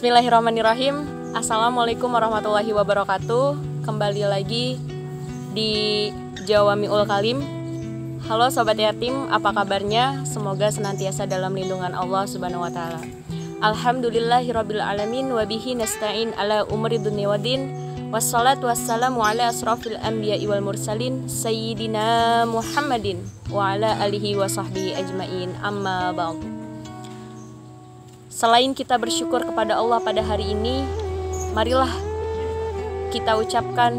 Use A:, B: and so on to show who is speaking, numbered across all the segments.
A: Bismillahirrahmanirrahim. Assalamualaikum warahmatullahi wabarakatuh. Kembali lagi di Jawamiul Kalim. Halo Sobat Yatim, apa kabarnya? Semoga senantiasa dalam lindungan Allah Subhanahu wa Ta'ala. Alhamdulillahirabbil alamin wa bihi nasta'in ala umuri dunya waddin. Wassalatu wassalamu ala asrafil anbiya'i wal mursalin sayyidina Muhammadin wa ala alihi wa sahbihi ajmain. Amma ba'du. Selain kita bersyukur kepada Allah pada hari ini, marilah kita ucapkan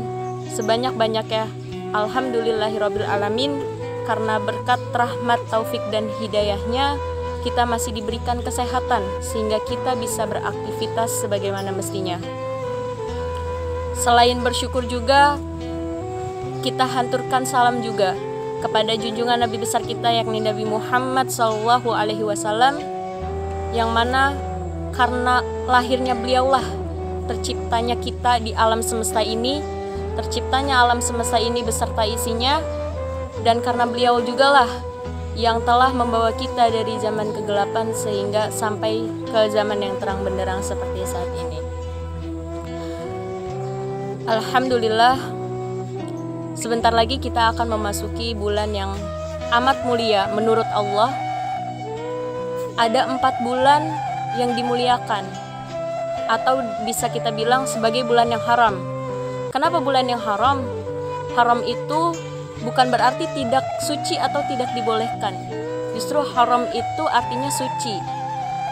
A: sebanyak-banyaknya Alhamdulillahirabbil alamin, karena berkat rahmat, taufik dan hidayahnya kita masih diberikan kesehatan sehingga kita bisa beraktivitas sebagaimana mestinya. Selain bersyukur juga, kita hanturkan salam juga kepada junjungan Nabi besar kita yakni Nabi Muhammad SAW, yang mana karena lahirnya beliaulah terciptanya kita di alam semesta ini, terciptanya alam semesta ini beserta isinya, dan karena beliau jugalah yang telah membawa kita dari zaman kegelapan sehingga sampai ke zaman yang terang benderang seperti saat ini. Alhamdulillah, sebentar lagi kita akan memasuki bulan yang amat mulia menurut Allah. Ada 4 bulan yang dimuliakan, atau bisa kita bilang sebagai bulan yang haram. Kenapa bulan yang haram? Haram itu bukan berarti tidak suci atau tidak dibolehkan. Justru haram itu artinya suci.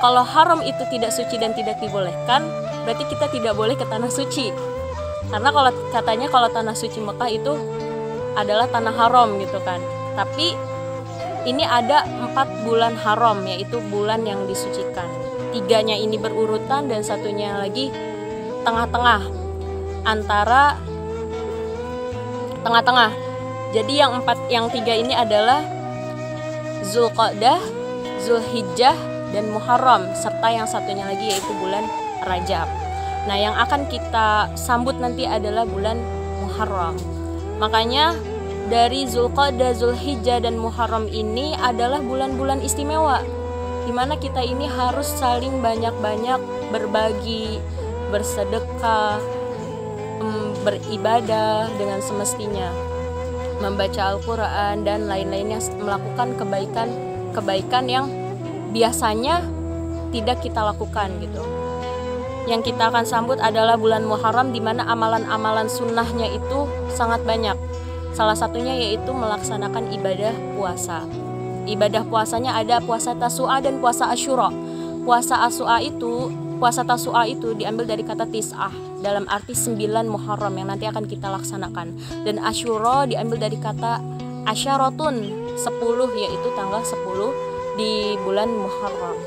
A: Kalau haram itu tidak suci dan tidak dibolehkan, berarti kita tidak boleh ke tanah suci. Karena kalau katanya kalau tanah suci Mekah itu adalah tanah haram gitu kan. Tapi ini ada 4 bulan haram, yaitu bulan yang disucikan. 3-nya ini berurutan dan satunya lagi tengah-tengah. Tengah-tengah. Jadi yang 3 ini adalah Zulqa'dah, Zulhijjah, dan Muharram, serta yang satunya lagi yaitu bulan Rajab. Nah, yang akan kita sambut nanti adalah bulan Muharram. Makanya dari Zulqa'dah, Zulhijjah, dan Muharram ini adalah bulan-bulan istimewa, di mana kita ini harus saling banyak-banyak berbagi, bersedekah, beribadah dengan semestinya, membaca Al-Quran dan lain-lainnya, melakukan kebaikan yang biasanya tidak kita lakukan gitu. Yang kita akan sambut adalah bulan Muharram, di mana amalan-amalan sunnahnya itu sangat banyak. Salah satunya yaitu melaksanakan ibadah puasa. Ibadah puasanya ada puasa Tasu'a dan puasa Asyura. Puasa Tasu'a itu diambil dari kata tis'ah, dalam arti 9 Muharram yang nanti akan kita laksanakan. Dan Asyura diambil dari kata asyaratun, 10, yaitu tanggal 10 di bulan Muharram.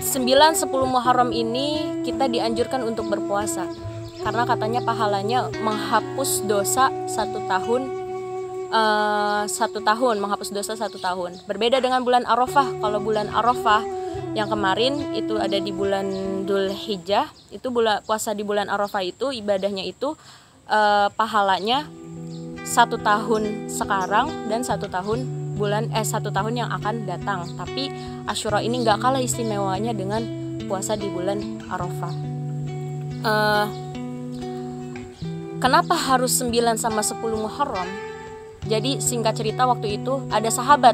A: 9-10 Muharram ini kita dianjurkan untuk berpuasa, karena katanya pahalanya menghapus dosa 1 tahun, menghapus dosa 1 tahun. Berbeda dengan bulan Arafah. Kalau bulan Arafah yang kemarin itu ada di bulan Dzulhijjah, itu puasa di bulan Arafah itu ibadahnya itu pahalanya 1 tahun sekarang dan 1 tahun yang akan datang. Tapi Asyura ini nggak kalah istimewanya dengan puasa di bulan Arafah. Kenapa harus 9 sama 10 Muharram? Jadi singkat cerita, waktu itu ada sahabat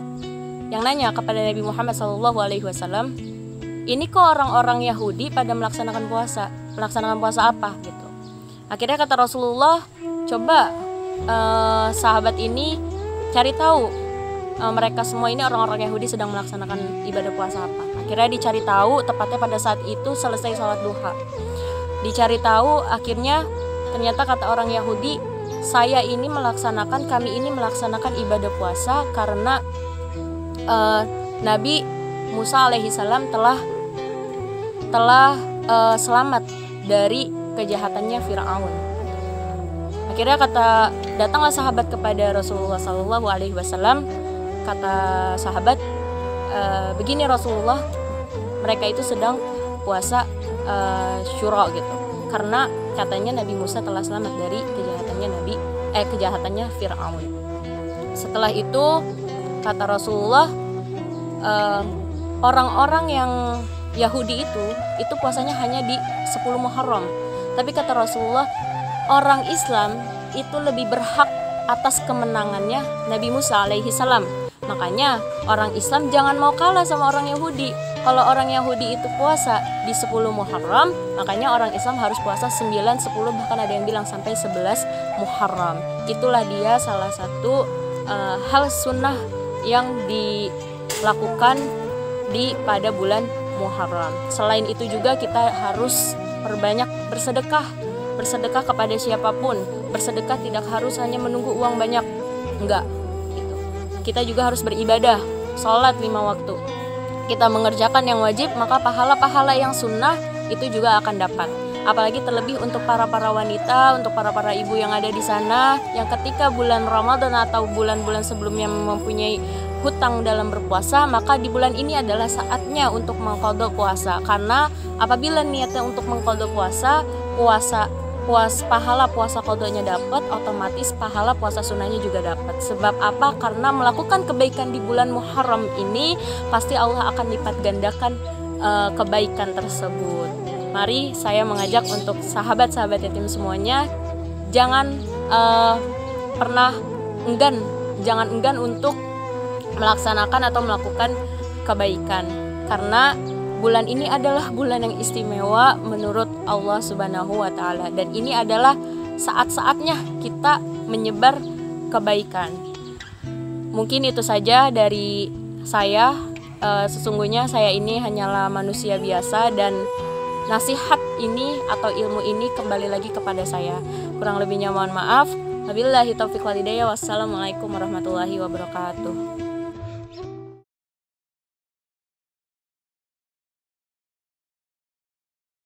A: yang nanya kepada Nabi Muhammad SAW, ini kok orang-orang Yahudi pada melaksanakan puasa apa gitu. Akhirnya kata Rasulullah, coba sahabat ini cari tahu mereka semua ini orang-orang Yahudi sedang melaksanakan ibadah puasa apa. Akhirnya dicari tahu, tepatnya pada saat itu selesai sholat duha. Dicari tahu, akhirnya ternyata kata orang Yahudi, kami ini melaksanakan ibadah puasa karena Nabi Musa alaihissalam telah selamat dari kejahatannya Fir'aun. Akhirnya datanglah sahabat kepada Rasulullah SAW. Kata sahabat, begini Rasulullah, mereka itu sedang puasa Syura gitu, karena katanya Nabi Musa telah selamat dari kejahatannya Fir'aun. Setelah itu kata Rasulullah, orang-orang yang Yahudi itu puasanya hanya di 10 Muharram. Tapi kata Rasulullah, orang Islam itu lebih berhak atas kemenangannya Nabi Musa alaihi salam. Makanya orang Islam jangan mau kalah sama orang Yahudi. Kalau orang Yahudi itu puasa di 10 Muharram, makanya orang Islam harus puasa 9, 10, bahkan ada yang bilang sampai 11 Muharram. Itulah dia salah satu hal sunnah yang dilakukan pada bulan Muharram. Selain itu juga kita harus perbanyak bersedekah kepada siapapun. Bersedekah tidak harus hanya menunggu uang banyak, enggak gitu. Kita juga harus beribadah, sholat 5 waktu. Kita mengerjakan yang wajib, maka pahala-pahala yang sunnah itu juga akan dapat. Apalagi terlebih untuk para wanita, untuk para ibu yang ada di sana, yang ketika bulan Ramadan atau bulan-bulan sebelumnya mempunyai hutang dalam berpuasa, maka di bulan ini adalah saatnya untuk mengqadha puasa. Karena apabila niatnya untuk mengqadha puasa, pahala puasa qadanya dapat, otomatis pahala puasa sunnahnya juga dapat. Sebab apa? Karena melakukan kebaikan di bulan Muharram ini pasti Allah akan lipat gandakan kebaikan tersebut. Mari saya mengajak untuk sahabat-sahabat yatim semuanya, jangan enggan untuk melaksanakan atau melakukan kebaikan, karena bulan ini adalah bulan yang istimewa menurut Allah Subhanahu wa Ta'ala, dan ini adalah saat-saatnya kita menyebar kebaikan. Mungkin itu saja dari saya. Sesungguhnya saya ini hanyalah manusia biasa, dan nasihat ini atau ilmu ini kembali lagi kepada saya. Kurang lebihnya mohon maaf. Wabillahi taufiq wal hidayah. Wassalamualaikum warahmatullahi wabarakatuh.